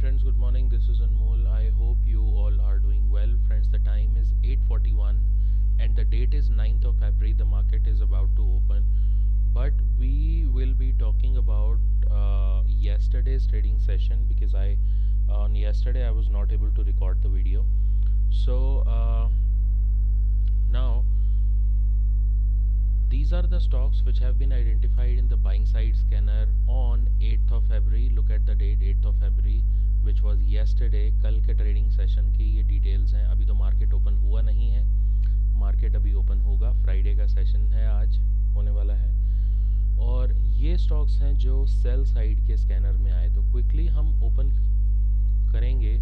friends, good morning. This is Anmol. I hope you all are doing well. Friends, the time is 8:41 and the date is 9th of February. The market is about to open. But we will be talking about yesterday's trading session because on yesterday I was not able to record the video. So now these are the stocks which have been identified in the buying side scanner on 8th of February. Look at the date 8th of February which was yesterday. कल के trading session की ये details हैं. अभी तो market open हुआ नहीं है. मार्केट अभी ओपन होगा. फ्राइडे का सेशन है, आज होने वाला है. और ये स्टॉक्स हैं जो सेल साइड के स्कैनर में आए. तो क्विकली हम ओपन करेंगे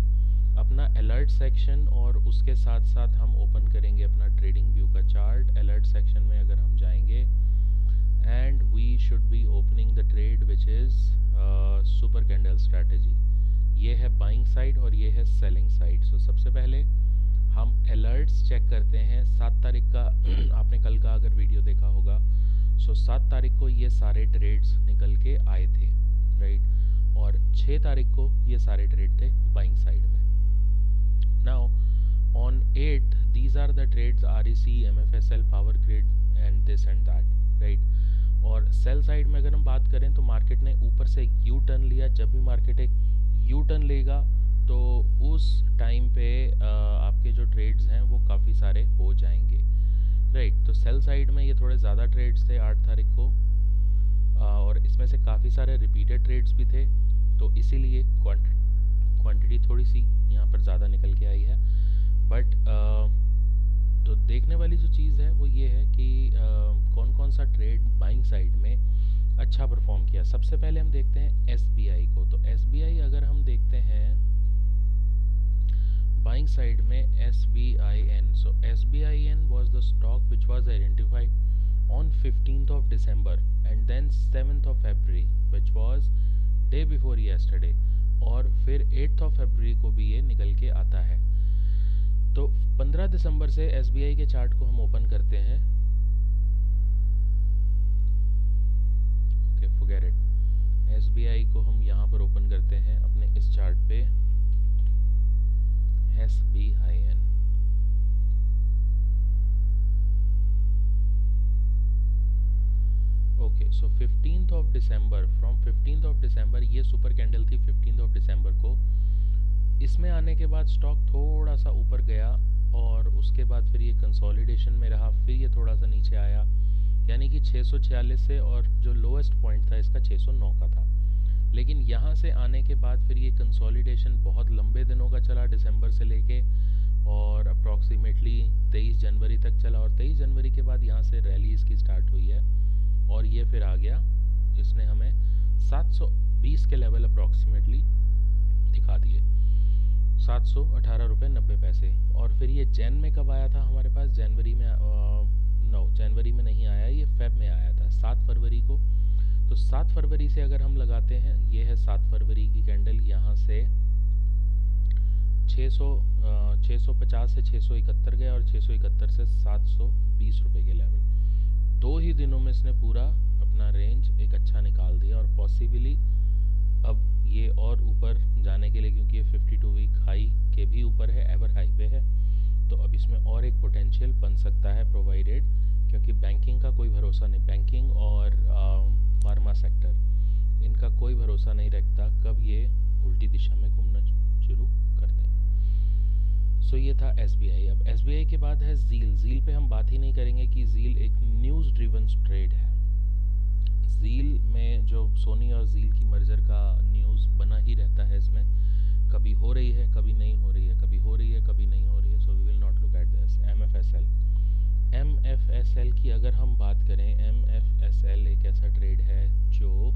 अपना अलर्ट सेक्शन और उसके साथ साथ हम ओपन करेंगे अपना ट्रेडिंग व्यू का चार्ट. अलर्ट सेक्शन में अगर हम जाएंगे and we should be opening the trade which is super candle strategy. ये है बाइंग साइड और ये है सेलिंग साइड. सो सबसे पहले हम अलर्ट्स चेक करते हैं. 7 तारीख का आपने कल का अगर वीडियो देखा होगा, सो 7 तारीख को ये सारे ट्रेड्स निकल के आए थे, राइट. और 6 तारीख को ये सारे ट्रेड थे बाइंग साइड में. Now on 8th these are the trades REC, MFSL, Power Grid and this and that, right. और सेल साइड में अगर हम बात करें तो मार्केट ने ऊपर से यू टर्न लिया. जब भी मार्केट एक यू टर्न लेगा तो उस टाइम पे आपके जो ट्रेड्स हैं वो काफ़ी सारे हो जाएंगे, राइट. तो सेल साइड में ये थोड़े ज़्यादा ट्रेड्स थे 8 तारीख को और इसमें से काफ़ी सारे रिपीटेड ट्रेड्स भी थे. तो इसीलिए क्वांटिटी थोड़ी सी यहाँ पर ज़्यादा निकल के आई है. बट तो देखने वाली जो चीज़ है वो ये है कि कौन कौन सा ट्रेड बाइंग साइड में अच्छा परफॉर्म किया. सबसे पहले हम देखते हैं SBI को. तो SBI अगर हम देखते हैं बाइंग साइड में SBIN. So SBIN was the stock which was identified on 15th of December and then 7th of February which was day before yesterday. और फिर 8th ऑफ फरवरी को भी ये निकल के आता है. तो 15 दिसंबर से SBI के चार्ट को हम ओपन करते हैं. Okay, forget it. SBI को हम यहाँ पर ओपन करते हैं अपने इस चार्ट पे SBIN. Okay, so 15th of December, from 15th of December ये सुपर कैंडल थी 15th ऑफ दिसंबर को. इसमें आने के बाद स्टॉक थोड़ा सा ऊपर गया और उसके बाद फिर ये कंसोलिडेशन में रहा. फिर ये थोड़ा सा नीचे आया, यानी कि 646 से, और जो लोएस्ट पॉइंट था इसका 609 का था. लेकिन यहाँ से आने के बाद फिर ये कंसोलिडेशन बहुत लंबे दिनों का चला, दिसंबर से लेके और अप्रॉक्सीमेटली 23 जनवरी तक चला. और 23 जनवरी के बाद यहाँ से रैली इसकी स्टार्ट हुई है और ये फिर आ गया. इसने हमें 720 के लेवल अप्रॉक्सीमेटली दिखा दिए, 718 रुपये 90 पैसे. और फिर ये जैन में कब आया था हमारे पास? जनवरी में जनवरी में नहीं आया, ये फेब में आया था 7 फरवरी को. तो 7 फरवरी से अगर हम लगाते हैं, ये है 7 फरवरी की कैंडल. यहाँ से 650 से 671 गया और 671 से 720 रुपये के लेवल. 2 ही दिनों में इसने पूरा अपना रेंज एक अच्छा निकाल दिया. और पॉसिबली अब ये और ऊपर जाने के लिए, क्योंकि ये 52 वीक हाई के भी ऊपर है, एवर हाई पे है, तो अब इसमें और एक पोटेंशियल बन सकता है, प्रोवाइडेड, क्योंकि बैंकिंग का कोई भरोसा नहीं. बैंकिंग और फार्मा सेक्टर, इनका कोई भरोसा नहीं रखता कब ये उल्टी दिशा में घूमना शुरू कर दें. सो ये था SBI. अब SBI के बाद है ज़ील. ज़ील पे हम बात ही नहीं करेंगे कि ज़ील एक न्यूज़ ड्रिवन ट्रेड है. ज़ील में जो सोनी और ज़ील की मर्जर का न्यूज़ बना ही रहता है. इसमें कभी हो रही है, कभी नहीं हो रही है, कभी हो रही है, कभी नहीं हो रही है. So we will not look at this. MFSL की अगर हम बात करें, MFSL एक ऐसा ट्रेड है जो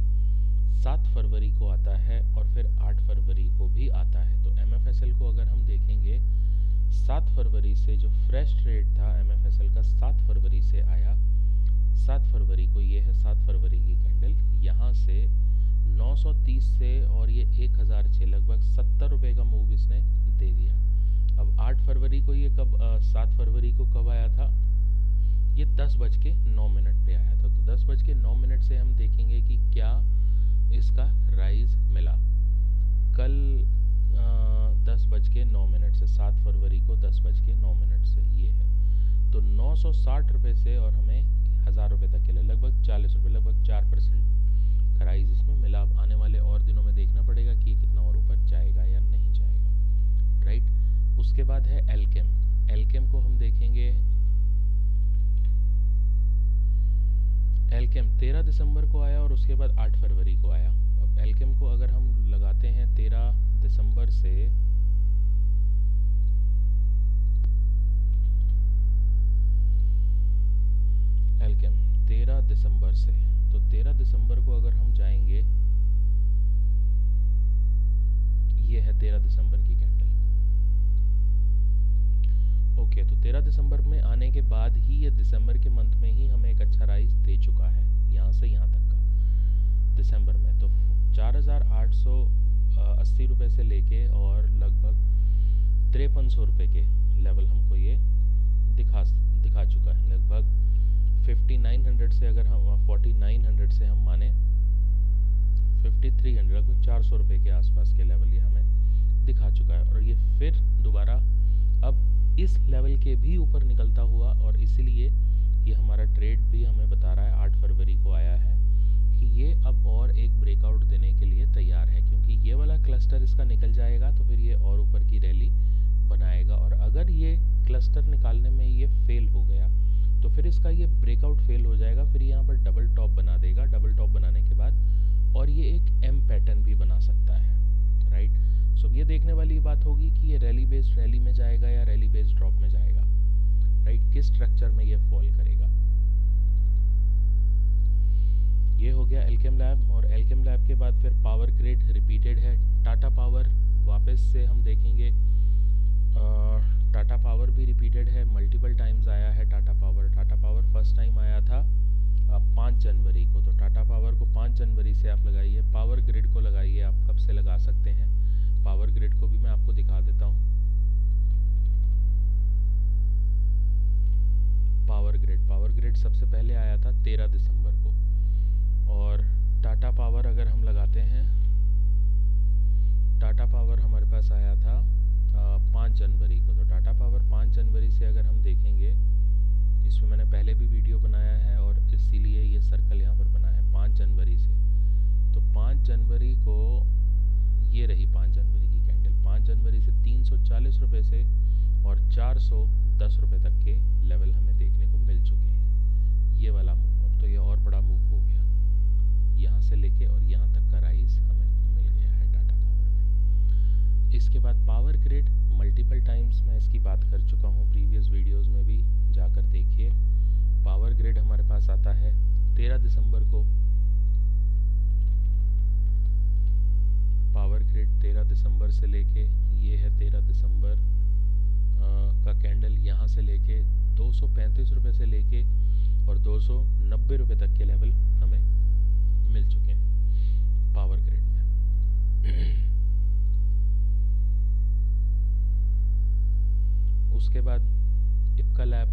7 फरवरी को आता है और फिर 8 फरवरी को भी आता है. तो MFSL को अगर हम देखेंगे, 7 फरवरी से जो फ्रेश ट्रेड था MFSL का 7 फरवरी से आया. 7 फरवरी को ये है 7 फरवरी की कैंडल. यहाँ से 930 से और ये 1006, लगभग 70 रुपये का मूव इसने दे दिया. अब 8 फरवरी को ये 7 फरवरी को कब आया था? ये 10:09 पे आया था. तो 10:09 से हम देखेंगे कि क्या इसका राइज मिला. कल 10:09 से, 7 फरवरी को 10:09 से ये है। तो 960 रुपये से और हमें 1000 रुपये तक के लिए लगभग 40 रुपये, लगभग 4% का राइज इसमें मिला। अब आने वाले और दिनों में देखना पड़ेगा कि ये कितना और ऊपर जाएगा या नहीं जाएगा, राइट। उसके बाद है एल्केम। एल्केम को हम देखेंगे, एल्केम 13 दिसंबर को आया और उसके बाद 8 फरवरी को आया। अब एल्केम को अगर हम लगाते हैं 13 दिसंबर से, एल्केम 13 दिसंबर से, तो 13 दिसंबर को अगर हम जाएंगे, ये है 13 दिसंबर की कैंडल। ओके, तो 13 दिसंबर में आने के बाद ही ये दिसंबर के मंथ में ही हमें एक अच्छा राइज दे चुका है, यहाँ से यहाँ तक का दिसंबर में। तो 4880 रुपये से लेके और लगभग 5300 रुपये के लेवल हमको ये दिखा चुका है। लगभग 5900 से अगर हम 4900 से हम माने 5300, लगभग 400 रुपये के आसपास के लेवल ये हमें दिखा चुका है। और ये फिर दोबारा अब इस लेवल के भी ऊपर निकलता हुआ, और इसीलिए ये हमारा ट्रेड भी हमें बता रहा है 8 फरवरी को आया है कि ये अब और एक ब्रेकआउट देने के लिए तैयार है, क्योंकि ये वाला क्लस्टर इसका निकल जाएगा तो फिर ये और ऊपर की रैली बनाएगा। और अगर ये क्लस्टर निकालने में ये फेल हो गया तो फिर इसका ये ब्रेकआउट फेल हो जाएगा, फिर यहाँ पर डबल टॉप बना देगा। डबल टॉप बनाने के बाद और ये एक एम पैटर्न भी बना सकता है, राइट। सो ये देखने वाली बात होगी कि ये रैली बेस्ड रैली में जाएगा या रैली बेस्ड ड्रॉप में जाएगा, राइट। किस स्ट्रक्चर में ये फॉल करेगा। ये हो गया एल्केम लैब। और एल्केम लैब के बाद फिर पावर ग्रिड रिपीटेड है। टाटा पावर वापस से हम देखेंगे, टाटा पावर भी रिपीटेड है, मल्टीपल टाइम्स आया है Tata power. Tata power first time आया था 5 जनवरी को। तो टाटा पावर को 5 जनवरी से आप लगाइए। पावर ग्रिड को लगाइए, आप कब से लगा सकते हैं। पावर ग्रिड को भी मैं आपको दिखा देता हूँ। पावर ग्रिड सबसे पहले आया था 13 दिसंबर को। और टाटा पावर अगर हम लगाते हैं, टाटा पावर हमारे पास आया था 5 जनवरी को। तो टाटा पावर 5 जनवरी से अगर हम देखेंगे, इसमें मैंने पहले भी वीडियो बनाया है और इसीलिए ये सर्कल यहाँ पर बना है 5 जनवरी से। तो 5 जनवरी को ये रही 5 जनवरी की कैंडल। 5 जनवरी से 340 रुपये से और 410 रुपये तक के लेवल हमें देखने को मिल चुके हैं। ये वाला मूव, अब तो ये और बड़ा मूव हो गया, यहाँ से लेके और यहाँ तक का राइज हमें मिल गया है टाटा पावर में। इसके बाद पावर ग्रिड मल्टीपल टाइम्स मैं इसकी बात कर चुका हूँ प्रीवियस वीडियोस में भी, जाकर देखिए। पावर ग्रिड हमारे पास आता है 13 दिसंबर को। पावर ग्रिड 13 दिसंबर से लेके, ये है 13 दिसंबर का कैंडल, यहाँ से लेके 235 रुपये से लेके और 290 रुपये तक के लेवल हमें मिल चुके हैं पावर ग्रिड में। उसके बाद इप्का लैब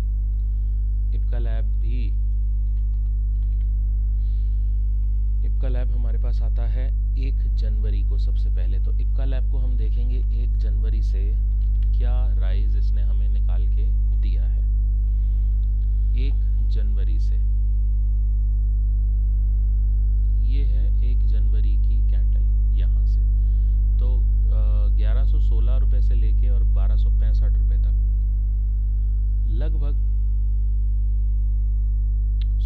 हमारे पास आता है 1 जनवरी को सबसे पहले। तो इप्का लैब को हम देखेंगे 1 जनवरी से क्या राइज इसने हमें निकाल के दिया है। 1 जनवरी से ये है 1 जनवरी की कैंडल यहाँ से। तो 1116 रुपये से लेके और 1265 रुपये तक लगभग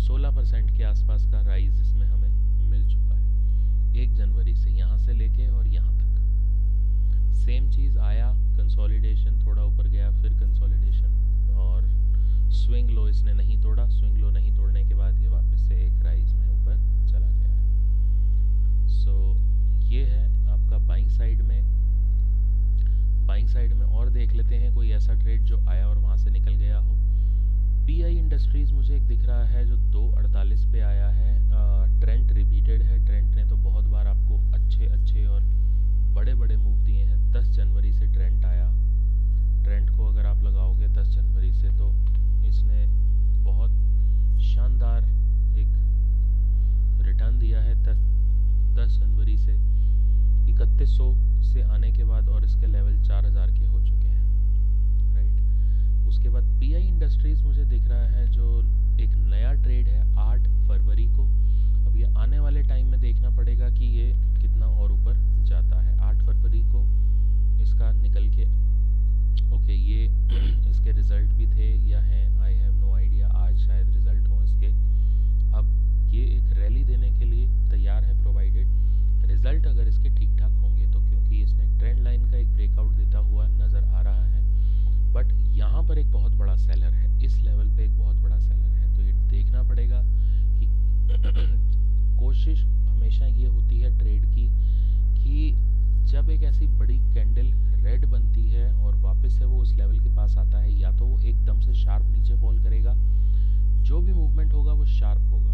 16% के आसपास का राइज इसमें हमें मिल चुका है 1 जनवरी से, यहाँ से लेके और यहाँ तक। सेम चीज़ आया, कंसोलिडेशन, थोड़ा ऊपर गया, फिर कंसोलिडेशन और स्विंग लो इसने नहीं तोड़ा। स्विंग लो नहीं तोड़ने के बाद ये वापस से एक राइज में ऊपर चला गया है। सो ये है आपका बाइंग साइड में। बाइंग साइड में और देख लेते हैं कोई ऐसा ट्रेड जो आया और वहाँ से निकल गया हो। पीआई इंडस्ट्रीज़ मुझे एक दिख रहा है जो 248 पे आया है। ट्रेंड रिपीटेड है। ट्रेंड ने तो बहुत बार आपको अच्छे और बड़े मूव दिए हैं। 10 जनवरी से ट्रेंड आया। ट्रेंड को अगर आप लगाओगे 10 जनवरी से तो इसने बहुत शानदार एक रिटर्न दिया है। 10 जनवरी से 3100 से आने के बाद और इसके लेवल 4000 के हो चुके हैं, राइट। उसके बाद पीआई इंडस्ट्रीज मुझे दिख रहा है जो एक नया ट्रेड है 8 फरवरी को। अब ये आने वाले टाइम में देखना पड़ेगा कि ये कितना और ऊपर जाता है। 8 फरवरी को इसका निकल के ओके ये इसके रिजल्ट भी थे या हैं, आई हैव नो आइडिया, आज शायद रिजल्ट हो इसके। अब ये एक रैली देने के लिए तैयार है प्रोवाइडेड रिजल्ट अगर इसके ठीक ठाक होंगे तो, क्योंकि इसने एक ट्रेंड लाइन का एक ब्रेकआउट देता हुआ नज़र आ रहा है। बट यहाँ पर एक बहुत बड़ा सेलर है, इस लेवल पे एक बहुत बड़ा सेलर है, तो ये देखना पड़ेगा कि कोशिश हमेशा ये होती है ट्रेड की कि जब एक ऐसी बड़ी कैंडल रेड बनती है और वापस से वो उस लेवल के पास आता है, या तो वो एकदम से शार्प नीचे फॉल करेगा, जो भी मूवमेंट होगा वो शार्प होगा।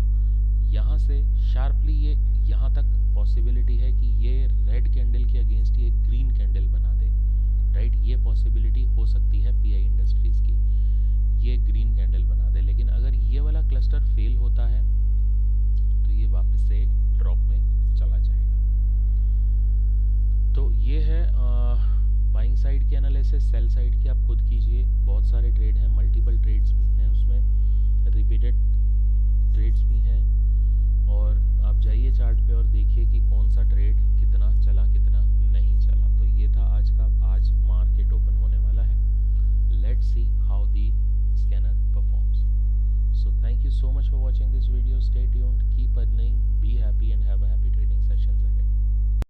यहाँ से शार्पली ये यहाँ तक पॉसिबिलिटी है कि ये रेड कैंडल के अगेंस्ट ये ग्रीन कैंडल बना दे, राइट। ये पॉसिबिलिटी हो सकती है पीआई इंडस्ट्रीज की, ये ग्रीन कैंडल बना दे। लेकिन अगर ये वाला क्लस्टर फेल होता है तो ये वापस से एक ड्रॉप में चला जाएगा। तो ये है बाइंग साइड की एनालिसिस। सेल साइड की आप खुद कीजिए, बहुत सारे ट्रेड हैं, मल्टीपल ट्रेड्स भी हैं उसमें, रिपीटेड ट्रेड्स भी हैं, और आप जाइए चार्ट पे और देखिए कि कौन सा ट्रेड कितना चला कितना नहीं चला। तो ये था आज का, आज मार्केट ओपन होने वाला है। Let's see how the scanner performs. So thank you so much for watching this video. Stay tuned, keep earning, be happy and have a happy day.